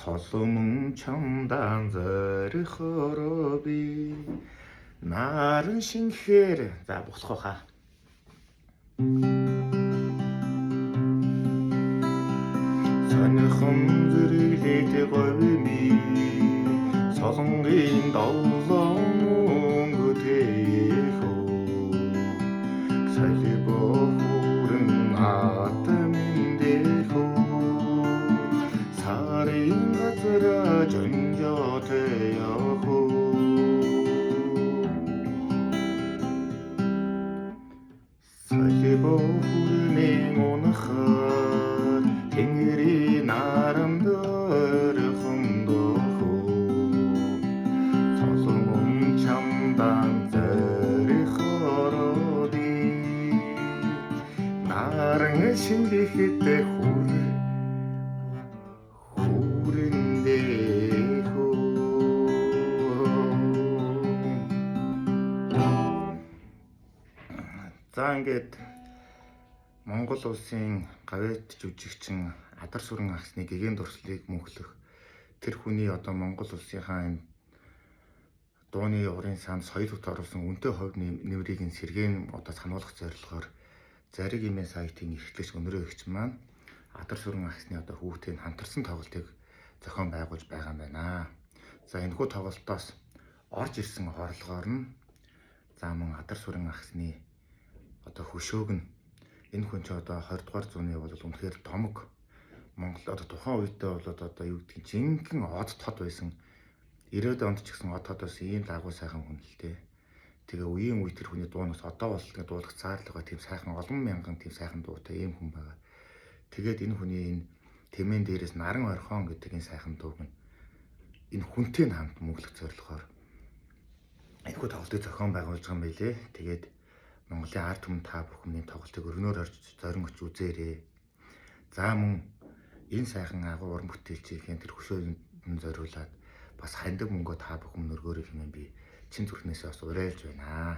Соломон чамдан зорихороо би наран шинхээр за босгоо хаа. Сонихон зэрэглээд говьми солонгийн долоон өнгөтэйхөө салибохурын атаминдэхөө сарын газара жонжотэйхөө салибохурын унахаар тэнгэрийн нарамд орхондохөө соломон чамдан зорихороо би наран шингэхэд хүрэндэхөө. За ингээд Монгол улсын гавьяат жүжигчин Адар сүрэн ахсны гэгээн дурслыг мөнхлөх тэр хүний одоо Монгол улсынхаа энэ дууны урын санд соёлд оруулсан үнэтэй хувь нэмрийг нь сэргээн одоо сануулгах зорилгоор зариг имээ сайтын эрхлэгч өнөрөө эгч маань Адар сүрэн ахсны одоо хүүхдийн хамтарсан тоглолтыг зохион байгуулж байгаа юм байна. За энэхүү тоглолтоос орж ирсэн хорлогоор нь за мөн Адар сүрэн ахсны одоо хөшөөг нь энэ хүн ч одоо 20 дугаар зууны бол үнэхээр томог Монгол одоо тухайн үедээ бол одоо юу гэдгийг жинхэнэ од тод байсан 90-ад онд ч гэсэн од тодоос ийм дагуу сайхан хүн л дээ. Тэгээ үеийн үе тэр хүний дуунаас одоо бол тэгээ дуулах цаарлага тийм сайхан олон мянган тийм сайхан дуутай ийм хүн байгаа. Тэгээд энэ хүний энэ тэмээн дээрээс наран орхон гэдэг энэ сайхан дууг нь энэ хүнтэй хамт мөнгөлөх зорилгоор энэхүү тоглолтыг зохион байгуулж байгаа юм байлээ. Тэгээд Монголын ард түмэн та бүхний тоглолтыг өргөнөөр орж зорин өч үзээрэй. За мөн энэ сайхан агуу уран бүтээлчийн тэр хөшөөнд зориулаад бас хандаг мөнгө та бүхэн өргөөрэй хэмээн би чин зүрхнээсээ бас уриалж байна.